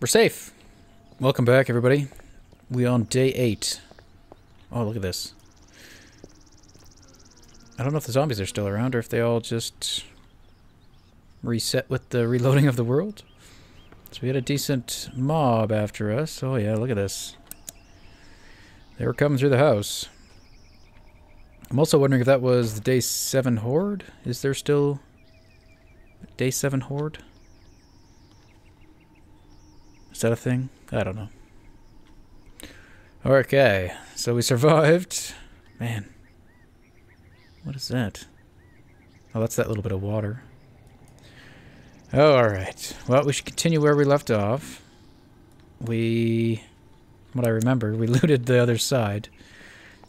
We're safe. Welcome back, everybody. We on day 8. Oh, look at this. I don't know if the zombies are still around or if they all just reset with the reloading of the world. So we had a decent mob after us. Oh yeah, look at this. They were coming through the house. I'm also wondering if that was the day 7 horde. Is there still day 7 horde? Is that a thing? I don't know. Okay, so we survived. Man. What is that? Oh, that's that little bit of water. Oh, alright. Well, we should continue where we left off. From what I remember, we looted the other side.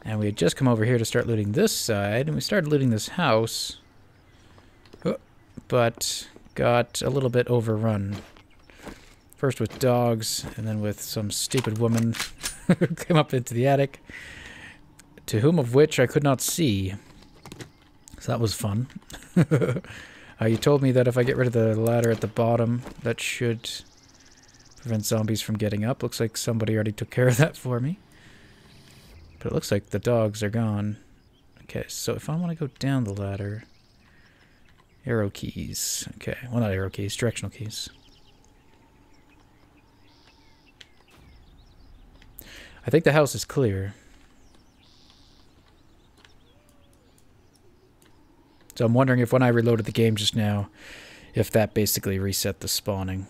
And we had just come over here to start looting this side. And we started looting this house. But got a little bit overrun. First with dogs, and then with some stupid woman who came up into the attic. To whom of which I could not see. So that was fun. You told me that if I get rid of the ladder at the bottom, that should prevent zombies from getting up. Looks like somebody already took care of that for me. But it looks like the dogs are gone. Okay, so if I want to go down the ladder... Arrow keys. Okay, well, not arrow keys, directional keys. I think the house is clear. So I'm wondering if when I reloaded the game just now, if that basically reset the spawning.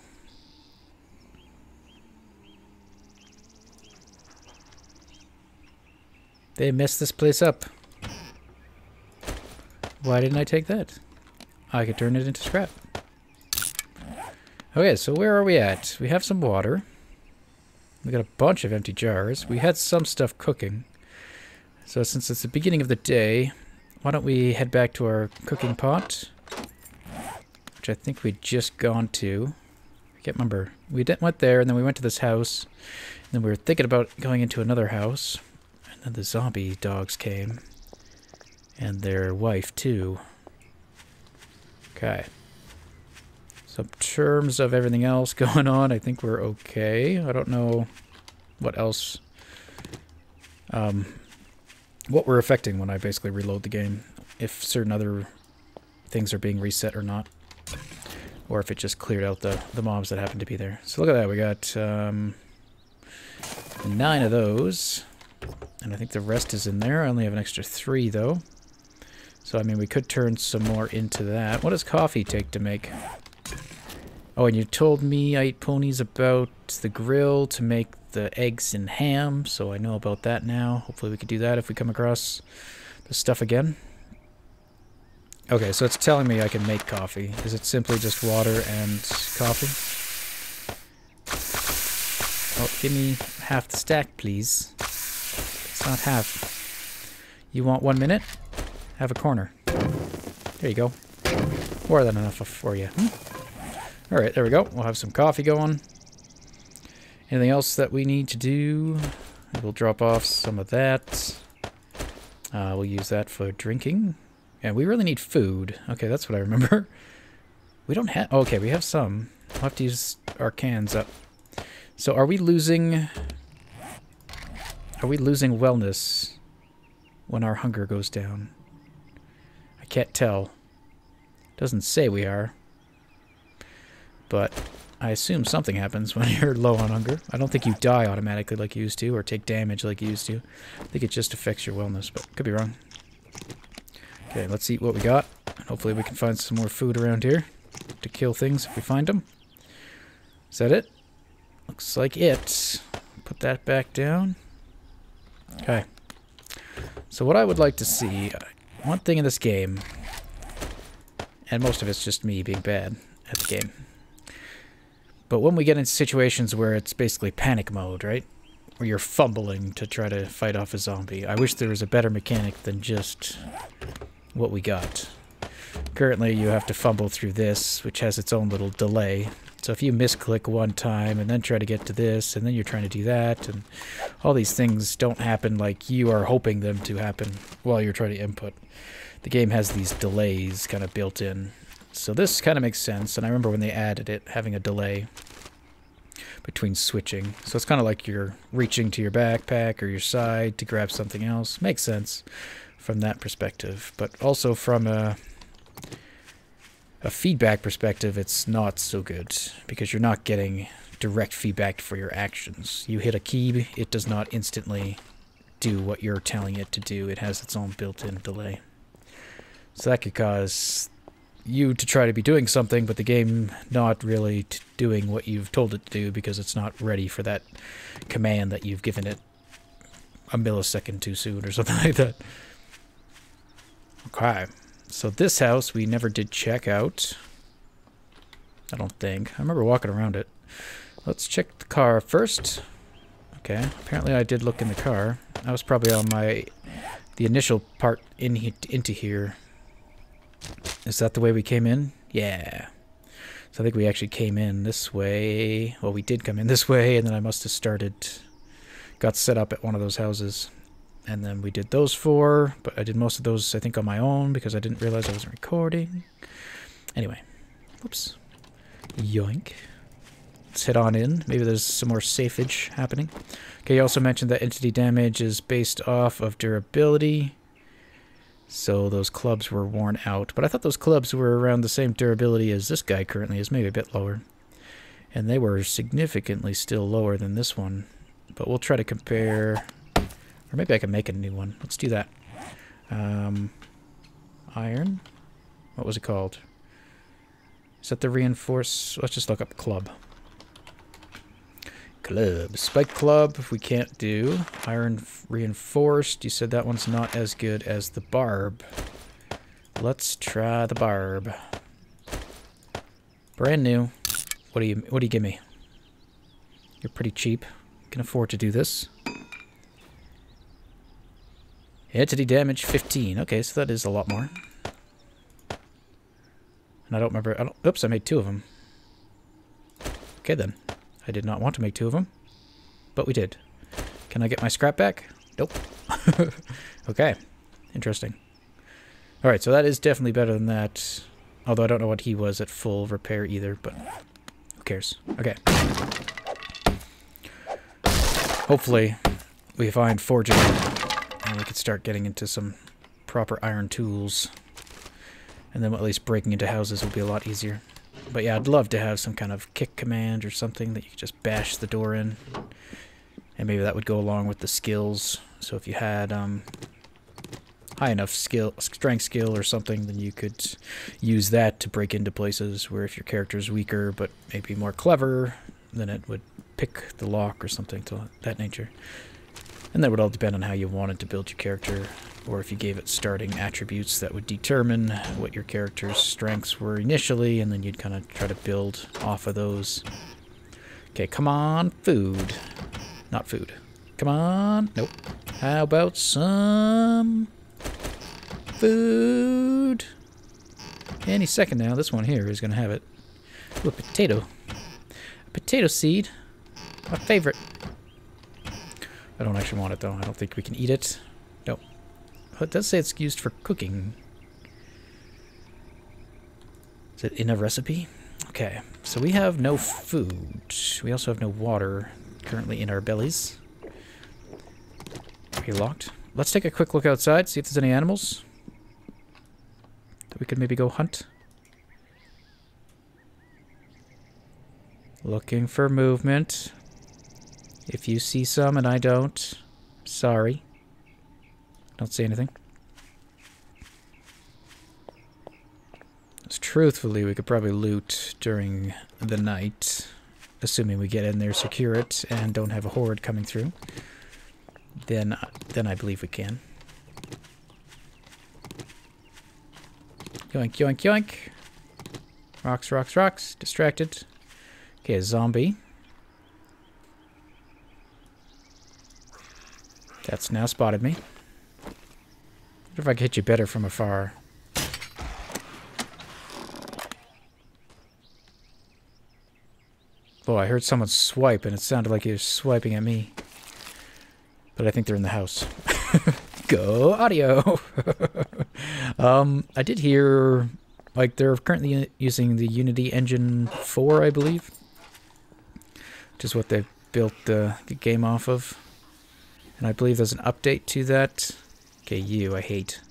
They messed this place up. Why didn't I take that? I could turn it into scrap. Okay, so where are we at? We have some water. We got a bunch of empty jars. We had some stuff cooking. So since it's the beginning of the day, why don't we head back to our cooking pot, which I think we'd just gone to. I can't remember. We went there, and then we went to this house. And then we were thinking about going into another house. And then the zombie dogs came. And their wife, too. Okay. So in terms of everything else going on, I think we're okay. I don't know what else... what we're affecting when I basically reload the game. If certain other things are being reset or not. Or if it just cleared out the mobs that happen to be there. So look at that, we got 9 of those. And I think the rest is in there. I only have an extra 3 though. So I mean we could turn some more into that. What does coffee take to make? Oh, and you told me I eat ponies about the grill to make the eggs and ham, so I know about that now. Hopefully we could do that if we come across the stuff again. Okay, so it's telling me I can make coffee. Is it simply just water and coffee? Oh, give me half the stack, please. It's not half. You want 1 minute? Have a corner. There you go. More than enough for you. Alright, there we go. We'll have some coffee going. Anything else that we need to do? We'll drop off some of that. We'll use that for drinking. And we really need food. Okay, that's what I remember. We don't have... Okay, we have some. We'll have to use our cans up. So are we losing... Are we losing wellness when our hunger goes down? I can't tell. Doesn't say we are. But I assume something happens when you're low on hunger. I don't think you die automatically like you used to, or take damage like you used to. I think it just affects your wellness, but could be wrong. Okay, let's eat what we got. Hopefully we can find some more food around here to kill things if we find them. Is that it? Looks like it. Put that back down. Okay. So what I would like to see, one thing in this game, and most of it's just me being bad at the game. But when we get into situations where it's basically panic mode, right? Where you're fumbling to try to fight off a zombie. I wish there was a better mechanic than just what we got. Currently, you have to fumble through this, which has its own little delay. So if you misclick one time and then try to get to this, and then you're trying to do that, and all these things don't happen like you are hoping them to happen while you're trying to input. The game has these delays kind of built in. So this kind of makes sense, and I remember when they added it, having a delay. But between switching. So it's kind of like you're reaching to your backpack or your side to grab something else. Makes sense from that perspective. But also from a feedback perspective, it's not so good because you're not getting direct feedback for your actions. You hit a key, it does not instantly do what you're telling it to do. It has its own built-in delay. So that could cause you to try to be doing something, but the game not really doing what you've told it to do because it's not ready for that command that you've given it a millisecond too soon or something like that. Okay, so this house we never did check out. I don't think. I remember walking around it. Let's check the car first. Okay, apparently I did look in the car. I was probably on the initial part into here. Is that the way we came in? Yeah. So I think we actually came in this way. Well, we did come in this way, and then I must have got set up at one of those houses. And then we did those 4, but I did most of those, I think, on my own because I didn't realize I wasn't recording. Anyway. Whoops. Yoink. Let's head on in. Maybe there's some more safage happening. Okay, you also mentioned that entity damage is based off of durability. So those clubs were worn out. But I thought those clubs were around the same durability as this guy currently is, maybe a bit lower. And they were significantly still lower than this one. But we'll try to compare. Or maybe I can make a new one. Let's do that. Iron? What was it called? Is that the reinforce? Let's just look up club. Club. Spike club, we can't do. Iron reinforced. You said that one's not as good as the barb. Let's try the barb. Brand new. What do you give me? You're pretty cheap. Can afford to do this. Entity damage 15. Okay, so that is a lot more. And I don't remember. Oops, I made 2 of them. Okay then. I did not want to make 2 of them, but we did. Can I get my scrap back? Nope. Okay. Interesting. Alright, so that is definitely better than that. Although I don't know what he was at full repair either, but who cares? Okay. Hopefully we find forging and we can start getting into some proper iron tools. And then at least breaking into houses will be a lot easier. But yeah, I'd love to have some kind of kick command or something that you could just bash the door in. And maybe that would go along with the skills. So if you had high enough strength skill or something, then you could use that to break into places where if your character's weaker but maybe more clever, then it would pick the lock or something to that nature. And that would all depend on how you wanted to build your character, or if you gave it starting attributes that would determine what your character's strengths were initially, and then you'd kind of try to build off of those. Okay, come on, food. Not food. Come on. Nope. How about some food? Any second now, this one here is going to have it. Ooh, a potato. A potato seed. My favorite. I don't actually want it, though. I don't think we can eat it. Nope. It does say it's used for cooking. Is it in a recipe? Okay, so we have no food. We also have no water currently in our bellies. Are you locked? Let's take a quick look outside, see if there's any animals that we could maybe go hunt. Looking for movement. If you see some and I don't, sorry. Don't say anything. Because truthfully, we could probably loot during the night, assuming we get in there, secure it, and don't have a horde coming through. Then I believe we can. Yoink, yoink, yoink. Rocks, rocks, rocks. Distracted. Okay, a zombie. That's now spotted me. Wonder if I could hit you better from afar. Oh, I heard someone swipe, and it sounded like he was swiping at me. But I think they're in the house. Go audio! I did hear, like, they're currently using the Unity Engine 4, I believe. which is what they built the game off of. And I believe there's an update to that. Okay, you, I hate.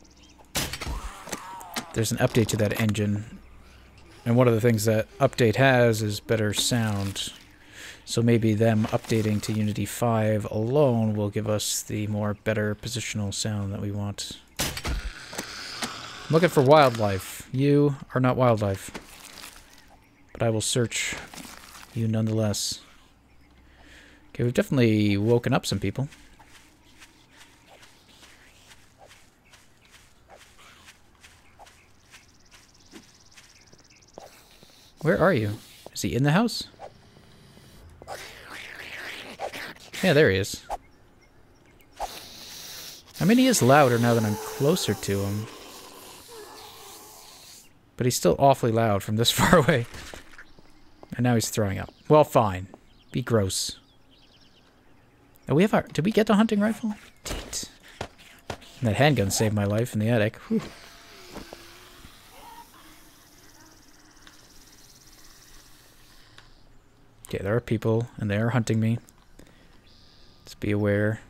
There's an update to that engine. And one of the things that update has is better sound. So maybe them updating to Unity 5 alone will give us the more better positional sound that we want. I'm looking for wildlife. You are not wildlife. But I will search you nonetheless. Okay, we've definitely woken up some people. Where are you? Is he in the house? Yeah, there he is. I mean, he is louder now that I'm closer to him. But he's still awfully loud from this far away. And now he's throwing up. Well, fine. Be gross. Oh, we have our... Did we get the hunting rifle? Did. That handgun saved my life in the attic. Whew. Okay, there are people, and they are hunting me. Let's be aware.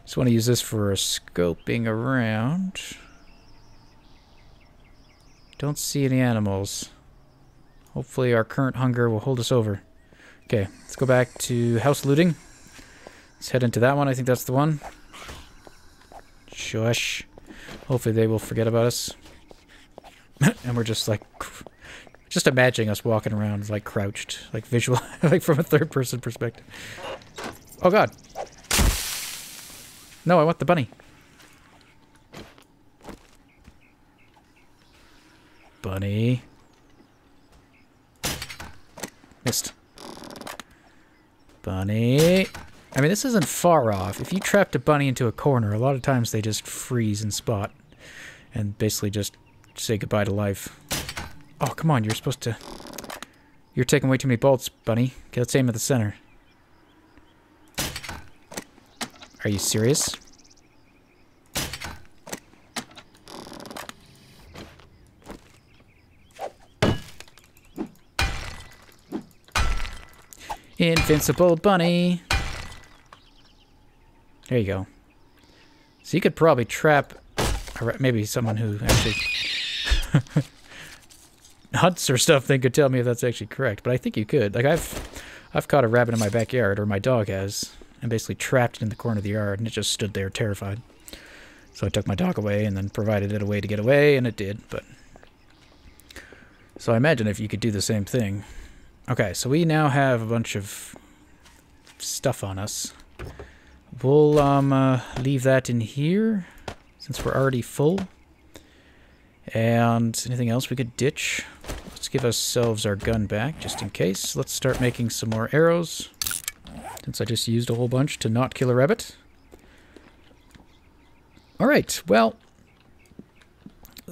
Just want to use this for scoping around. Don't see any animals. Hopefully our current hunger will hold us over. Okay, let's go back to house looting. Let's head into that one. I think that's the one. Shush. Hopefully they will forget about us. And we're just like... Just imagining us walking around like crouched, like visual, like from a third-person perspective. Oh god. No, I want the bunny. Bunny. Missed. Bunny. I mean, this isn't far off. If you trapped a bunny into a corner, a lot of times they just freeze and spot. And basically just say goodbye to life. Oh, come on, you're supposed to... You're taking way too many bolts, bunny. Okay, let's aim at the center. Are you serious? Invincible bunny! There you go. So you could probably trap... Maybe someone who actually... hunts or stuff, they could tell me if that's actually correct, but I think you could. Like I've caught a rabbit in my backyard, or my dog has, and basically trapped it in the corner of the yard, and it just stood there terrified. So I took my dog away and then provided it a way to get away, and it did, but... So I imagine if you could do the same thing. Okay, so we now have a bunch of stuff on us. We'll leave that in here, since we're already full. And anything else we could ditch? Let's give ourselves our gun back, just in case. Let's start making some more arrows, since I just used a whole bunch to not kill a rabbit. Alright, well,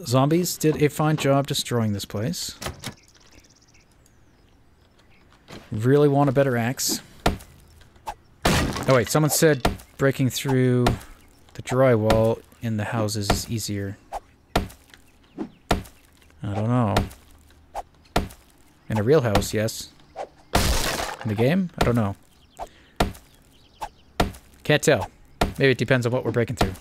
zombies did a fine job destroying this place. Really want a better axe. Oh wait, someone said breaking through the drywall in the houses is easier. I don't know. In a real house, yes. In the game? I don't know. Can't tell. Maybe it depends on what we're breaking through.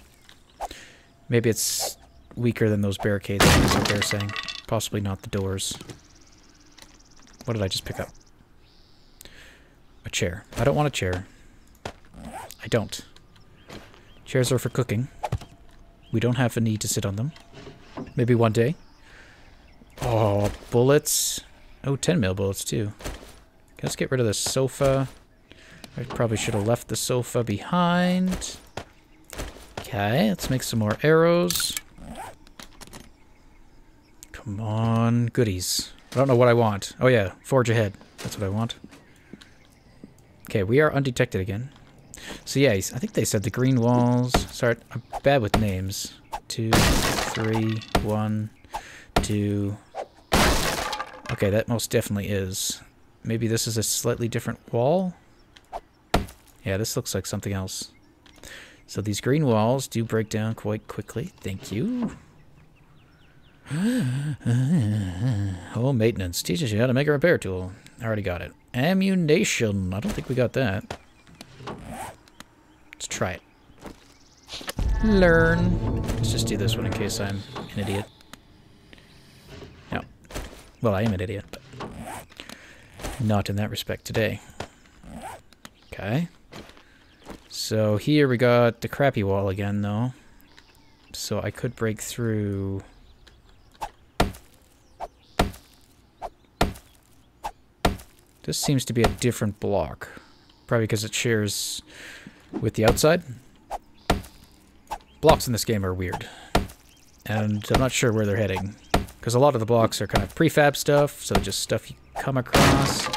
Maybe it's weaker than those barricades, is what they're saying. Possibly not the doors. What did I just pick up? A chair. I don't want a chair. I don't. Chairs are for cooking. We don't have a need to sit on them. Maybe one day. Oh, bullets. Oh, 10mm bullets, too. Okay, let's get rid of the sofa. I probably should have left the sofa behind. Okay, let's make some more arrows. Come on, goodies. I don't know what I want. Oh, yeah, forge ahead. That's what I want. Okay, we are undetected again. So, yeah, I think they said the green walls... Sorry, I'm bad with names. 2, 3, 1, 2... Okay, that most definitely is. Maybe this is a slightly different wall? Yeah, this looks like something else. So these green walls do break down quite quickly. Thank you. Home maintenance. Teaches you how to make a repair tool. I already got it. Ammunition. I don't think we got that. Let's try it. Learn. Let's just do this one in case I'm an idiot. No. Well, I am an idiot, but not in that respect today. Okay. So here we got the crappy wall again, though. So I could break through. This seems to be a different block. Probably because it shares with the outside. Blocks in this game are weird. And I'm not sure where they're heading. Because a lot of the blocks are kind of prefab stuff, so just stuff you come across.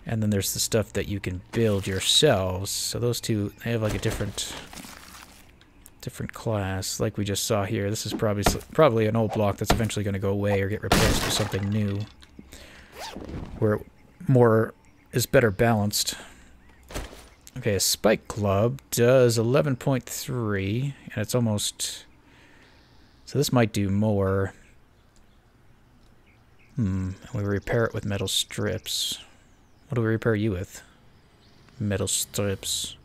And then there's the stuff that you can build yourselves. So those two, they have like a different class, like we just saw here. This is probably an old block that's eventually going to go away or get replaced with something new. Where more is better balanced. Okay, a spike club does 11.3, and it's almost... So this might do more. And we repair it with metal strips. What do we repair you with? Metal strips.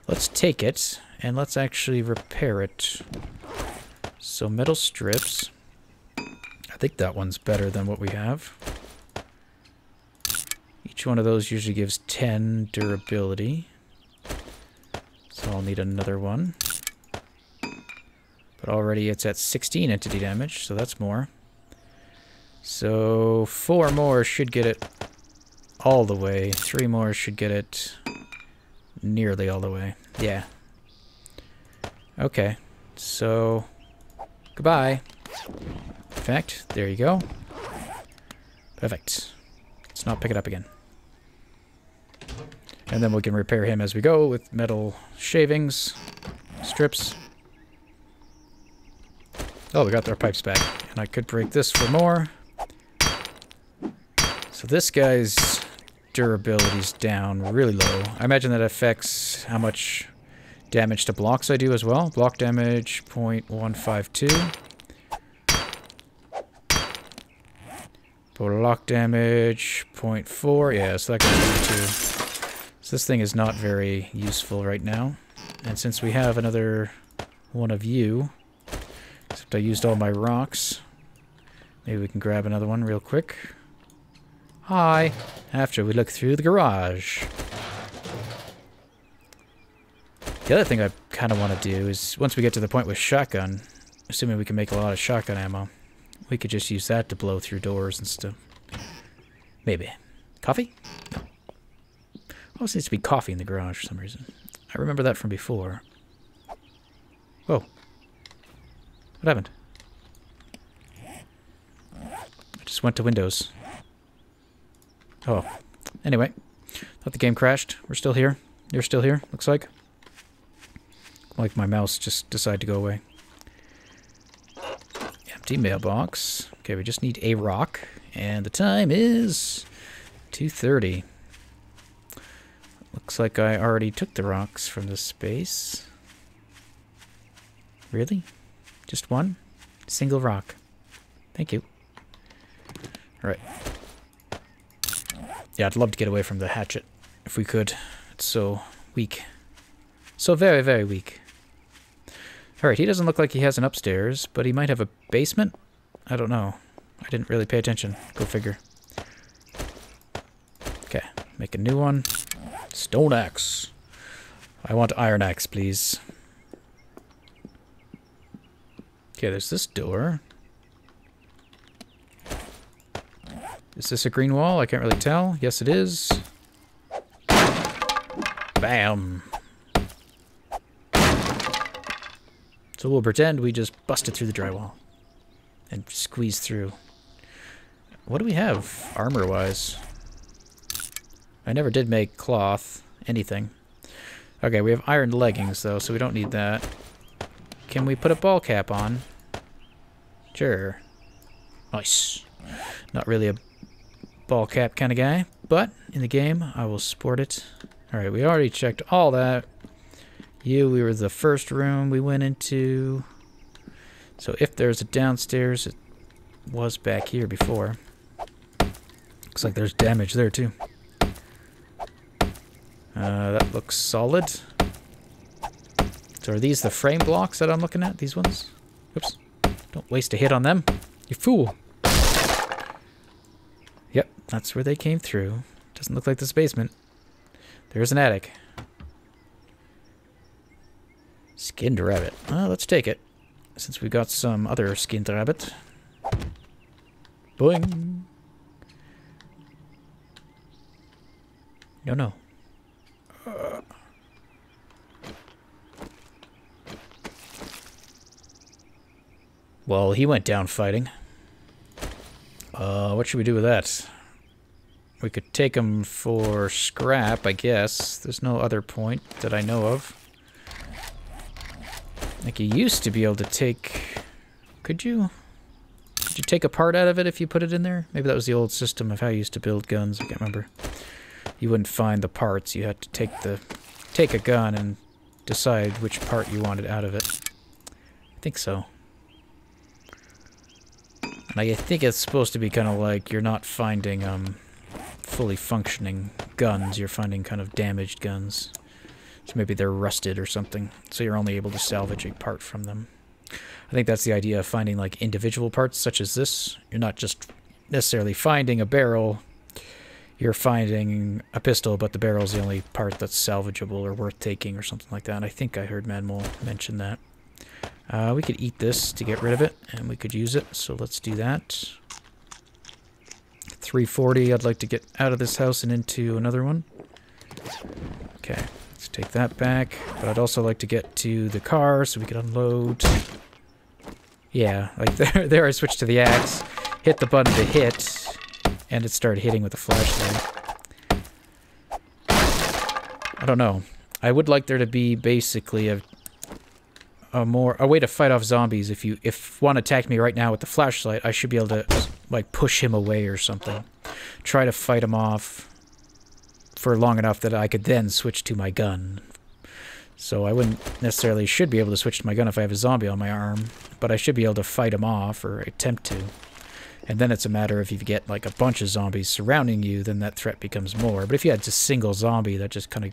Let's take it, and let's actually repair it. So metal strips. I think that one's better than what we have. Each one of those usually gives 10 durability. So I'll need another one. But already it's at 16 entity damage, so that's more. So 4 more should get it all the way. 3 more should get it nearly all the way. Yeah. Okay. So goodbye. In fact, there you go. Perfect. Let's not pick it up again. And then we can repair him as we go with metal shavings, strips. Oh, we got our pipes back. And I could break this for more. So this guy's durability's down really low. I imagine that affects how much damage to blocks I do as well. Block damage, 0.152. Block damage, 0.4. Yeah, so that goes down too. So this thing is not very useful right now. And since we have another one of you, except I used all my rocks, maybe we can grab another one real quick. Hi! After we look through the garage. The other thing I kind of want to do is, once we get to the point with shotgun, assuming we can make a lot of shotgun ammo, we could just use that to blow through doors and stuff. Maybe. Coffee? No. Always needs to be coffee in the garage for some reason. I remember that from before. Whoa. What happened? I just went to Windows. Oh. Anyway. Thought the game crashed. We're still here. You're still here, looks like. Like my mouse just decided to go away. Empty mailbox. Okay, we just need a rock. And the time is 2:30. Looks like I already took the rocks from this space. Really? Just one? Single rock. Thank you. Alright. Yeah, I'd love to get away from the hatchet if we could. It's so weak. So very, very weak. Alright, he doesn't look like he has an upstairs, but he might have a basement? I don't know. I didn't really pay attention. Go figure. Okay, make a new one. Stone axe. I want iron axe, please. Okay, there's this door. Is this a green wall? I can't really tell. Yes, it is. Bam. So we'll pretend we just busted through the drywall and squeezed through. What do we have armor-wise? I never did make cloth, anything. Okay, we have iron leggings, though, so we don't need that. Can we put a ball cap on? Sure. Nice. Not really a ball cap kind of guy, but in the game, I will sport it. Alright, we already checked all that. We were the first room we went into. So if there's a downstairs, it was back here before. Looks like there's damage there, too. That looks solid. So are these the frame blocks that I'm looking at? These ones? Oops. Don't waste a hit on them. You fool. Yep, that's where they came through. Doesn't look like this basement. There's an attic. Skinned rabbit. Well, let's take it. Since we've got some other skinned rabbit. Boing. No, no. Well, he went down fighting. What should we do with that? We could take him for scrap, I guess. There's no other point that I know of. Like, you used to be able to take... Could you? Could you take a part out of it if you put it in there? Maybe that was the old system of how you used to build guns. I can't remember. You wouldn't find the parts. You had to take a gun and decide which part you wanted out of it. I think so. And I think it's supposed to be kind of like you're not finding fully functioning guns. You're finding kind of damaged guns. So maybe they're rusted or something. So you're only able to salvage a part from them. I think that's the idea of finding like individual parts such as this. You're not just necessarily finding a barrel. You're finding a pistol, but the barrel's the only part that's salvageable or worth taking or something like that. And I think I heard Manmole mention that. We could eat this to get rid of it, and we could use it, so let's do that. 340, I'd like to get out of this house and into another one. Okay, let's take that back, but I'd also like to get to the car so we can unload. Yeah, like there I switched to the axe, hit the button to hit, and it started hitting with the flashlight. I don't know. I would like there to be basically a way to fight off zombies. If one attacked me right now with the flashlight, I should be able to like push him away or something. Try to fight him off for long enough that I could then switch to my gun. So I wouldn't necessarily should be able to switch to my gun if I have a zombie on my arm, but I should be able to fight him off or attempt to. And then it's a matter of if you get like a bunch of zombies surrounding you, then that threat becomes more. But if you had just a single zombie that just kind of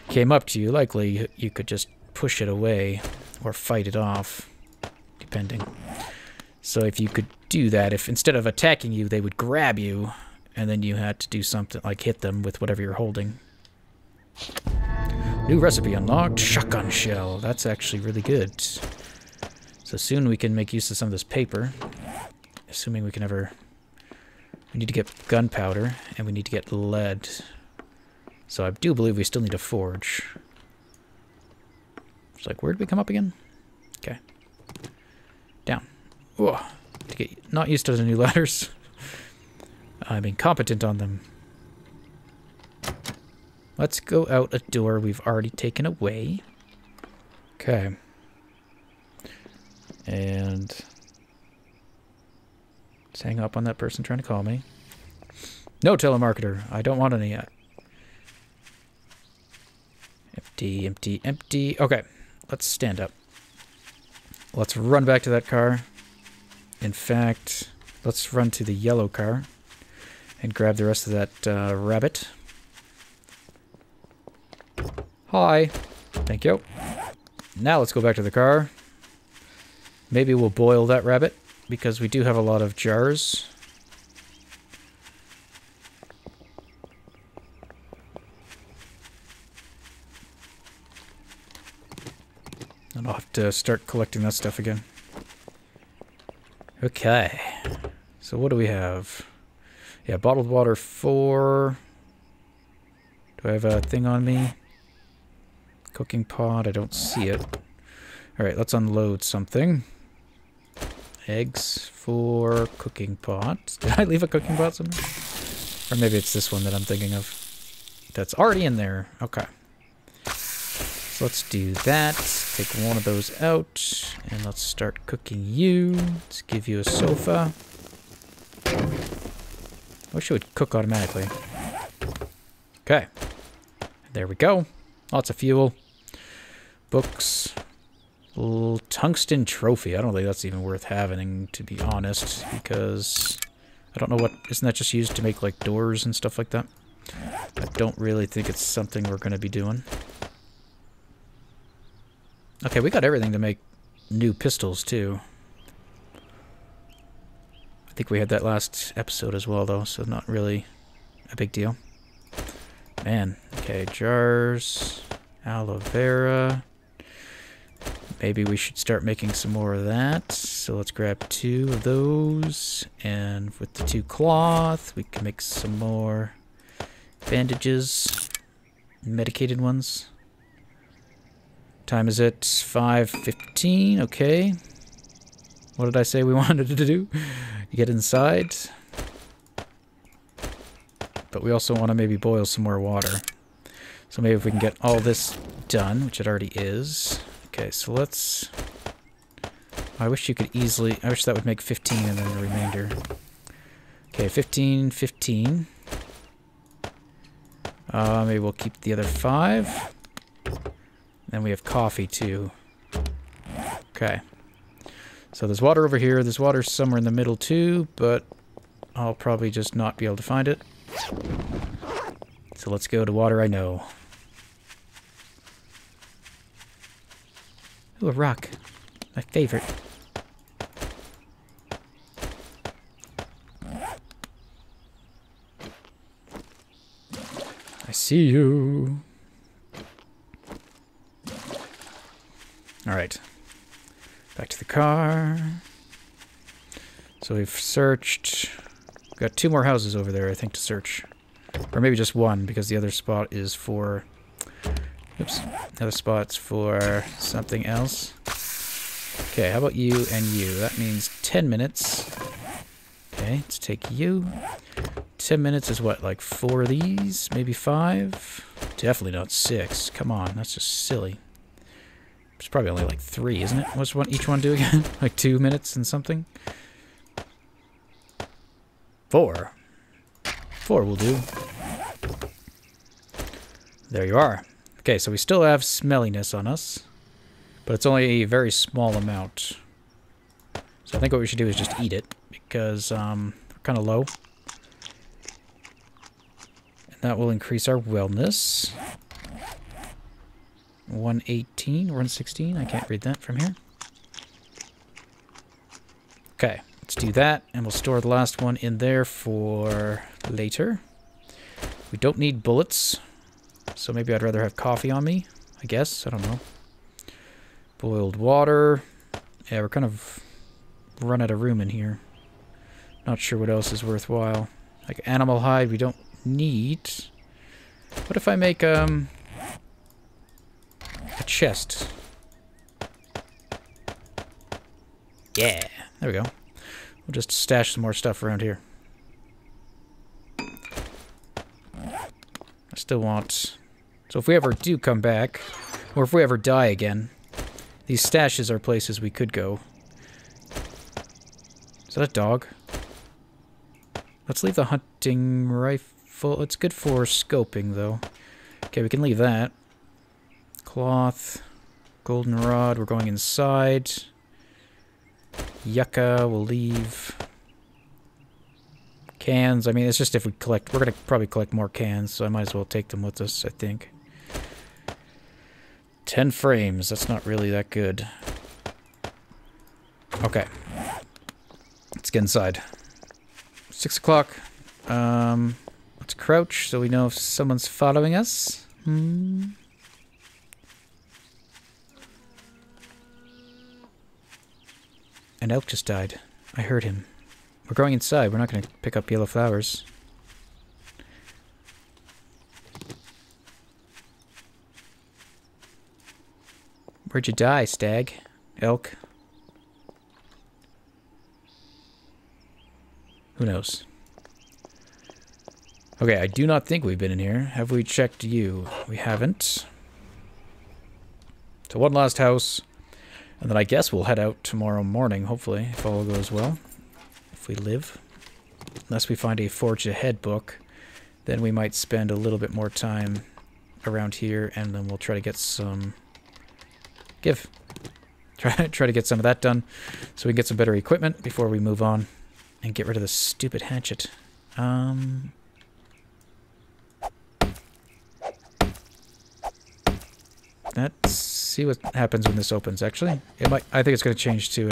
came up to you, likely you could just push it away or fight it off, depending. So if you could do that, if instead of attacking you, they would grab you, and then you had to do something like hit them with whatever you're holding. New recipe unlocked, shotgun shell. That's actually really good. So soon we can make use of some of this paper, assuming we can ever... We need to get gunpowder, and we need to get lead. So I do believe we still need a forge. It's like, where did we come up again? Okay. Down. Whoa. To get not used to the new ladders. I'm incompetent on them. Let's go out a door we've already taken away. Okay. And let's hang up on that person trying to call me. No telemarketer. I don't want any yet. Empty, empty, empty. Okay. Let's stand up. Let's run back to that car. In fact, let's run to the yellow car and grab the rest of that rabbit. Hi. Thank you. Now let's go back to the car. Maybe we'll boil that rabbit because we do have a lot of jars. And I'll have to start collecting that stuff again. Okay. So what do we have? Yeah, bottled water 4. Do I have a thing on me? Cooking pot, I don't see it. Alright, let's unload something. Eggs 4, cooking pot. Did I leave a cooking pot somewhere? Or maybe it's this one that I'm thinking of. That's already in there. Okay. So let's do that. Take one of those out. And let's start cooking you. Let's give you a sofa. I wish it would cook automatically. Okay. There we go. Lots of fuel. Books. Tungsten trophy. I don't think that's even worth having, to be honest, because I don't know what... Isn't that just used to make, like, doors and stuff like that? I don't really think it's something we're going to be doing. Okay, we got everything to make new pistols, too. I think we had that last episode as well, though, so not really a big deal. Man, okay, jars, aloe vera. Maybe we should start making some more of that. So let's grab 2 of those. And with the 2 cloth, we can make some more bandages. Medicated ones. Time is it? 5:15. Okay. What did I say we wanted to do? Get inside. But we also want to maybe boil some more water. So maybe if we can get all this done, which it already is. Okay, so let's... I wish you could easily... I wish that would make 15 and then the remainder. Okay, 15, 15. Maybe we'll keep the other 5. Then we have coffee, too. Okay. So there's water over here. There's water somewhere in the middle, too, but I'll probably just not be able to find it. So let's go to water I know. Ooh, a rock. My favorite. I see you. Alright. Back to the car. So we've searched... We've got 2 more houses over there, I think, to search. Or maybe just 1, because the other spot is for... Oops. Another spot's for something else. Okay, how about you and you? That means 10 minutes. Okay, let's take you. 10 minutes is what, like 4 of these? Maybe 5? Definitely not 6. Come on, that's just silly. It's probably only like 3, isn't it? What's each one do again? Like 2 minutes and something? 4. 4 will do. There you are. Okay, so we still have smelliness on us, but it's only a very small amount. So I think what we should do is just eat it, because we're kind of low. And that will increase our wellness. 118, 116, I can't read that from here. Okay, let's do that, and we'll store the last one in there for later. We don't need bullets. So maybe I'd rather have coffee on me, I guess. I don't know. Boiled water. Yeah, we're kind of run out of room in here. Not sure what else is worthwhile. Like animal hide we don't need. What if I make a chest? Yeah, there we go. We'll just stash some more stuff around here. I still want... So if we ever do come back, or if we ever die again, these stashes are places we could go. Is that a dog? Let's leave the hunting rifle. It's good for scoping, though. Okay, we can leave that. Cloth. Goldenrod. We're going inside. Yucca. We'll leave. Cans. I mean, it's just if we collect... We're going to probably collect more cans, so I might as well take them with us, I think. 10 frames. That's not really that good. Okay. Let's get inside. 6 o'clock. Let's crouch so we know if someone's following us. An elk just died. I heard him. We're going inside. We're not going to pick up yellow flowers. Where'd you die, stag? Elk? Who knows? Okay, I do not think we've been in here. Have we checked you? We haven't. So one last house. And then I guess we'll head out tomorrow morning, hopefully, if all goes well. If we live. Unless we find a Forge Ahead book, then we might spend a little bit more time around here, and then we'll try to get some... Try to get some of that done, so we can get some better equipment before we move on and get rid of this stupid hatchet. Let's see what happens when this opens, actually. It might. I think it's going to change to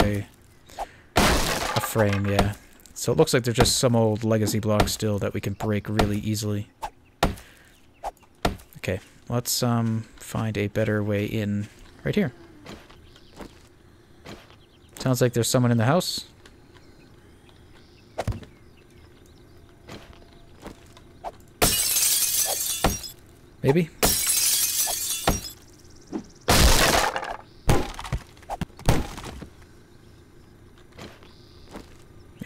a frame, yeah. So it looks like there's just some old legacy blocks still that we can break really easily. Okay, let's find a better way in right here. Sounds like there's someone in the house. Maybe?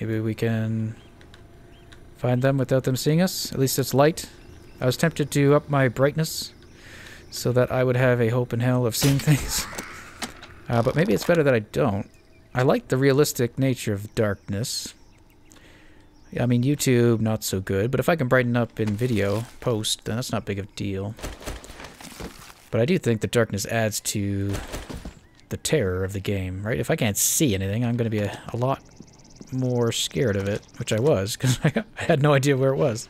Maybe we can find them without them seeing us. At least it's light. I was tempted to up my brightness so that I would have a hope in hell of seeing things. But maybe it's better that I don't. I like the realistic nature of darkness. I mean, YouTube, not so good. But if I can brighten up in video post, then that's not big of a deal. But I do think the darkness adds to the terror of the game, right? If I can't see anything, I'm going to be a lot more scared of it, which I was, because I had no idea where it was.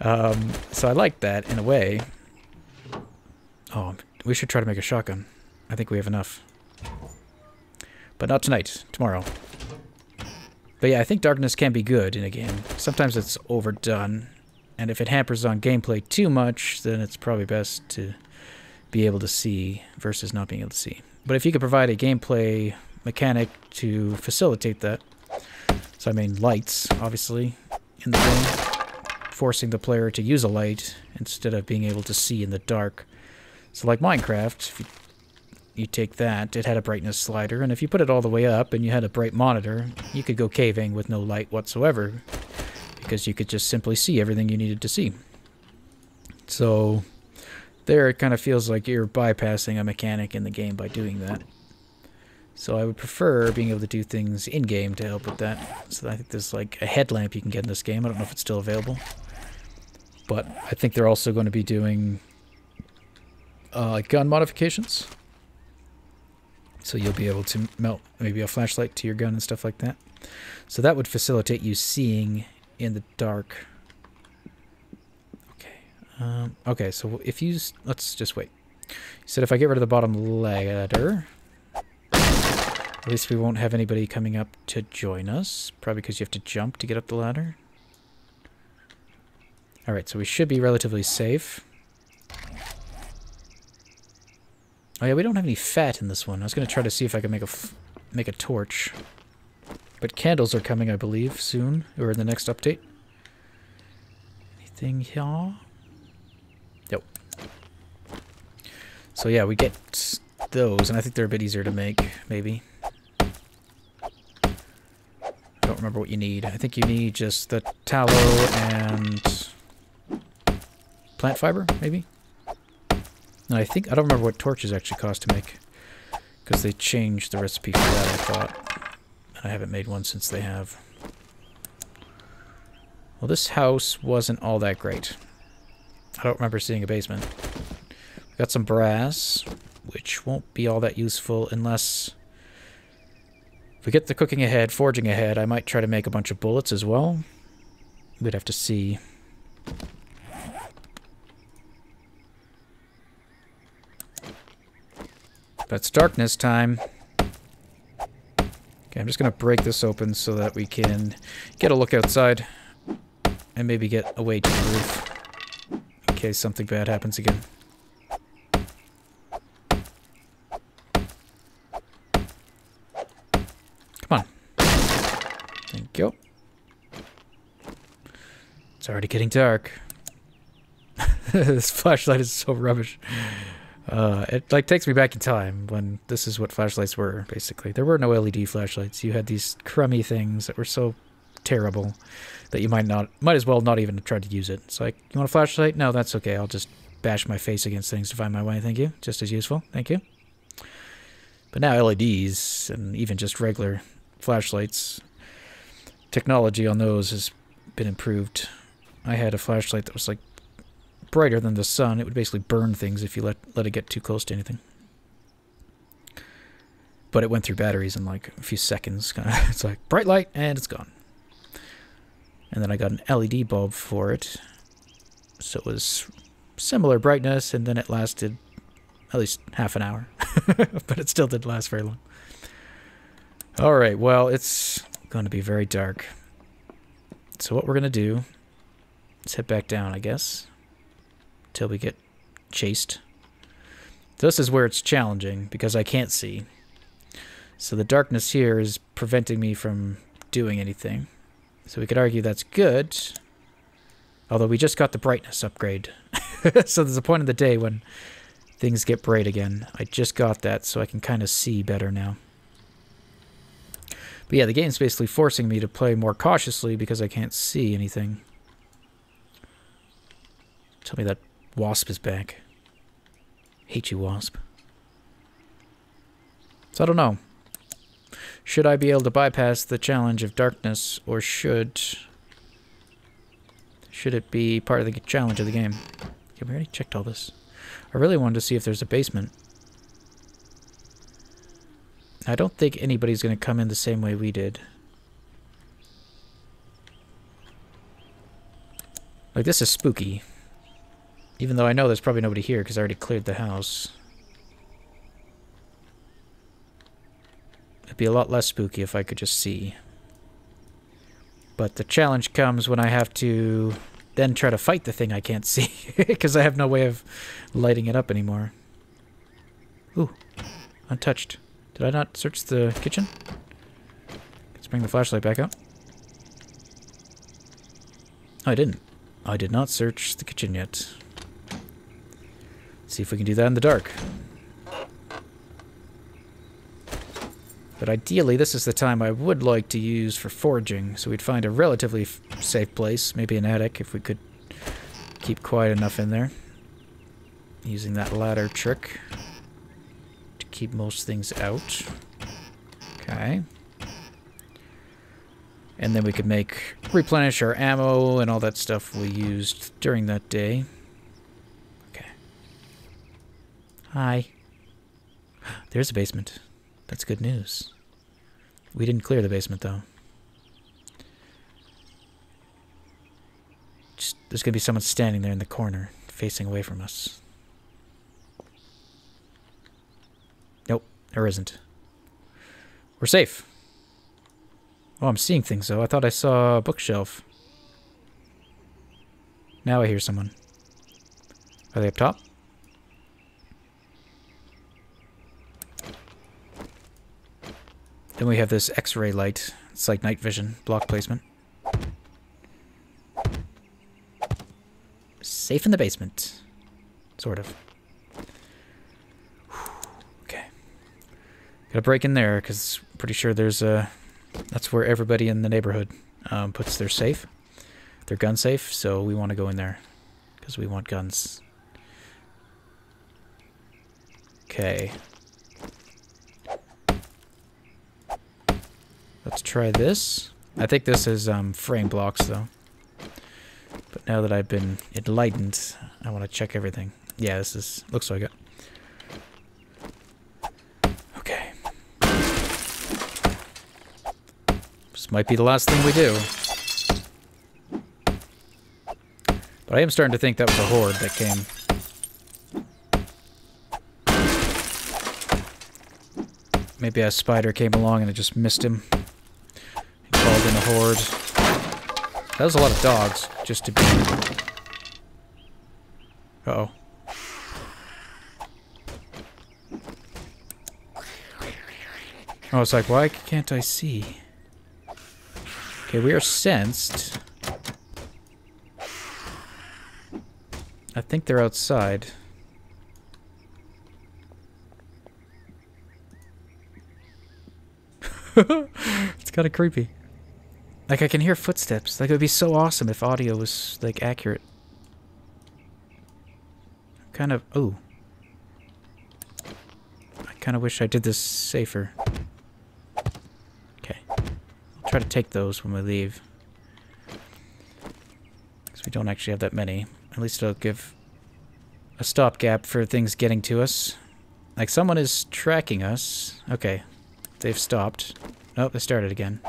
So I like that, in a way. Oh, we should try to make a shotgun. I think we have enough. But not tonight. Tomorrow. But yeah, I think darkness can be good in a game. Sometimes it's overdone. And if it hampers on gameplay too much, then it's probably best to be able to see versus not being able to see. But if you could provide a gameplay mechanic to facilitate that, so I mean lights, obviously, in the game, forcing the player to use a light instead of being able to see in the dark. So like Minecraft, if you take that, it had a brightness slider, and if you put it all the way up and you had a bright monitor, you could go caving with no light whatsoever, because you could just simply see everything you needed to see. So there it kind of feels like you're bypassing a mechanic in the game by doing that. So I would prefer being able to do things in-game to help with that. So I think there's like a headlamp you can get in this game. I don't know if it's still available. But I think they're also going to be doing gun modifications. So you'll be able to mount maybe a flashlight to your gun and stuff like that. So that would facilitate you seeing in the dark. Okay. Okay, so if you... Let's just wait. You said if I get rid of the bottom ladder... At least we won't have anybody coming up to join us. Probably because you have to jump to get up the ladder. Alright, so we should be relatively safe. Oh yeah, we don't have any fat in this one. I was going to try to see if I could make a torch. But candles are coming, I believe, soon. Or in the next update. Anything here? Nope. So yeah, we get those, and I think they're a bit easier to make, maybe. I don't remember what you need. I think you need just the tallow and plant fiber, maybe? No, I don't remember what torches actually cost to make, because they changed the recipe for that, I thought. And I haven't made one since they have. Well, this house wasn't all that great. I don't remember seeing a basement. We got some brass, which won't be all that useful unless... If we get the cooking ahead, forging ahead, I might try to make a bunch of bullets as well. We'd have to see. But it's darkness time. Okay, I'm just going to break this open so that we can get a look outside. And maybe get away to the roof. In case something bad happens again. Come on. Thank you. It's already getting dark. This flashlight is so rubbish. It like takes me back in time when this is what flashlights were, basically. There were no LED flashlights. You had these crummy things that were so terrible that you might as well not even try to use it. It's like, you want a flashlight? No, that's okay. I'll just bash my face against things to find my way. Thank you. Just as useful. Thank you. But now LEDs and even just regular flashlights, technology on those has been improved. I had a flashlight that was like brighter than the sun. It would basically burn things if you let it get too close to anything. But it went through batteries in like a few seconds. It's like bright light and it's gone. And then I got an LED bulb for it. So it was similar brightness, and then it lasted At least half an hour. But it still didn't last very long. Alright, well, it's going to be very dark. So what we're going to do is head back down, I guess. Till we get chased. This is where it's challenging, because I can't see. So the darkness here is preventing me from doing anything. So we could argue that's good. Although we just got the brightness upgrade. So there's a point in the day when things get bright again. I just got that, so I can kind of see better now. But yeah, the game's basically forcing me to play more cautiously because I can't see anything. Tell me that wasp is back. Hate you, wasp. So I don't know. Should I be able to bypass the challenge of darkness, or should it be part of the challenge of the game? Okay, we already checked all this. I really wanted to see if there's a basement. I don't think anybody's going to come in the same way we did. Like, this is spooky. Even though I know there's probably nobody here because I already cleared the house. It'd be a lot less spooky if I could just see. But the challenge comes when I have to then try to fight the thing I can't see. Because I have no way of lighting it up anymore. Ooh, untouched. Did I not search the kitchen? Let's bring the flashlight back out. Oh, I didn't. I did not search the kitchen yet. Let's see if we can do that in the dark. But ideally, this is the time I would like to use for foraging, so we'd find a relatively safe place, maybe an attic if we could keep quiet enough in there. Using that ladder trick to keep most things out. Okay. And then we could replenish our ammo and all that stuff we used during that day. Okay. Hi. There's a basement. That's good news. We didn't clear the basement, though. There's going to be someone standing there in the corner, facing away from us. Nope, there isn't. We're safe. Oh, I'm seeing things, though. I thought I saw a bookshelf. Now I hear someone. Are they up top? Then we have this X-ray light. It's like night vision, block placement. Safe in the basement. Sort of. Okay. Gotta break in there, because I'm pretty sure there's a... That's where everybody in the neighborhood puts their safe. Their gun safe, so we want to go in there. Because we want guns. Okay. Let's try this. I think this is frame blocks, though. But now that I've been enlightened, I want to check everything. Yeah, this is... looks like it. Okay. This might be the last thing we do. But I am starting to think that was a horde that came. Maybe a spider came along and it just missed him. He called in a horde. That was a lot of dogs, just to be... Uh-oh. Oh, it's like, why can't I see? Okay, we are sensed. I think they're outside. It's kind of creepy. Like, I can hear footsteps. Like, it would be so awesome if audio was, like, accurate. Kind of... Ooh. I kind of wish I did this safer. Okay. I'll try to take those when we leave. Because we don't actually have that many. At least it'll give a stopgap for things getting to us. Like, someone is tracking us. Okay. They've stopped. Oh, they started again.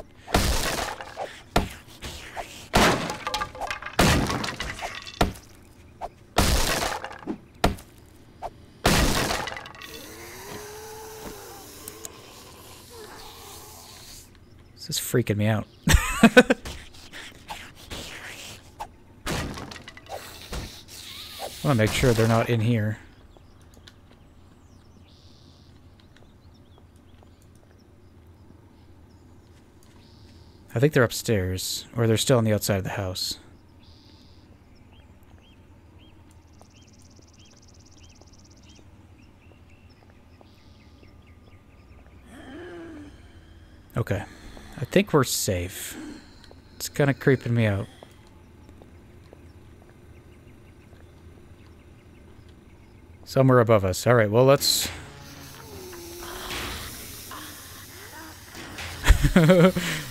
This is freaking me out. I want to make sure they're not in here. I think they're upstairs, or they're still on the outside of the house. Okay. I think we're safe. It's kind of creeping me out. Somewhere above us. Alright, well, let's...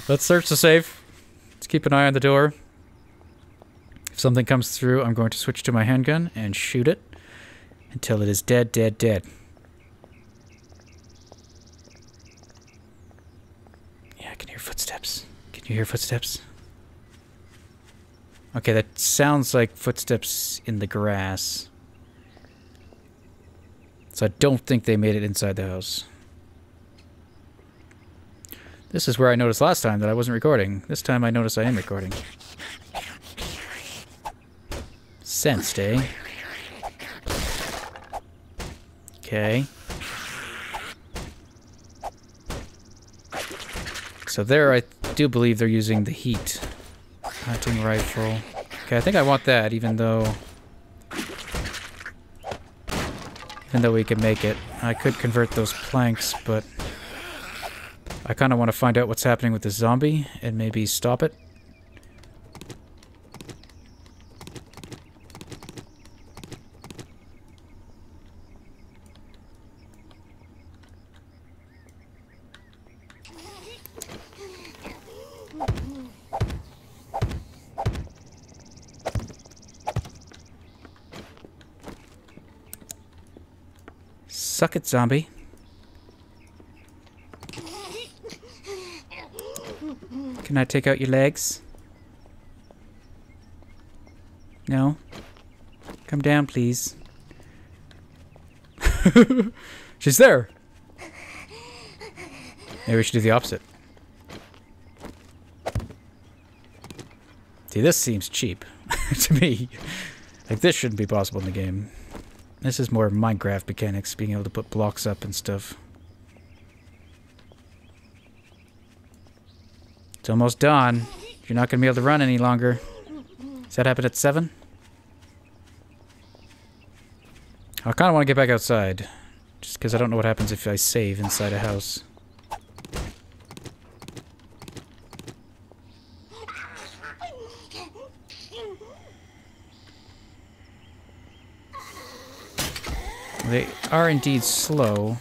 let's search the safe. Let's keep an eye on the door. If something comes through, I'm going to switch to my handgun and shoot it until it is dead, dead, dead. Yeah, I can hear footsteps. Can you hear footsteps? Okay, that sounds like footsteps in the grass. So I don't think they made it inside the house. This is where I noticed last time that I wasn't recording. This time I notice I am recording. Sensed, eh? Okay. So there I do believe they're using the heat hunting rifle. Okay, I think I want that even though we can make it. I could convert those planks, but I kind of want to find out what's happening with the zombie and maybe stop it. Suck it, zombie. Can I take out your legs? No? Come down, please. She's there! Maybe we should do the opposite. See, this seems cheap to me. Like, this shouldn't be possible in the game. This is more Minecraft mechanics, being able to put blocks up and stuff. It's almost dawn. You're not going to be able to run any longer. Does that happen at 7? I kind of want to get back outside. Just because I don't know what happens if I save inside a house. They are indeed slow.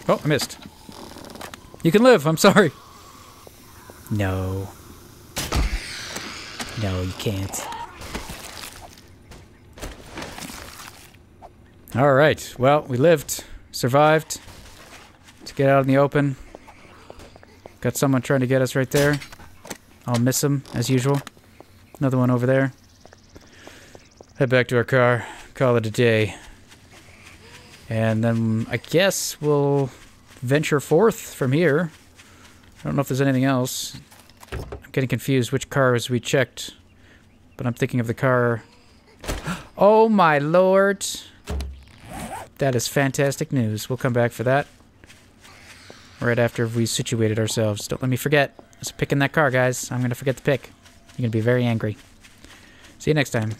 Oh, I missed. You can live, I'm sorry. No. No, you can't. Alright, well, we lived, survived. To get out in the open. Got someone trying to get us right there. I'll miss him, as usual. Another one over there. Head back to our car. Call it a day. And then I guess we'll venture forth from here. I don't know if there's anything else. I'm getting confused which cars we checked. But I'm thinking of the car... Oh my lord! That is fantastic news. We'll come back for that. Right after we situated ourselves. Don't let me forget. I was picking that car, guys. I'm going to forget to pick. You're going to be very angry. See you next time.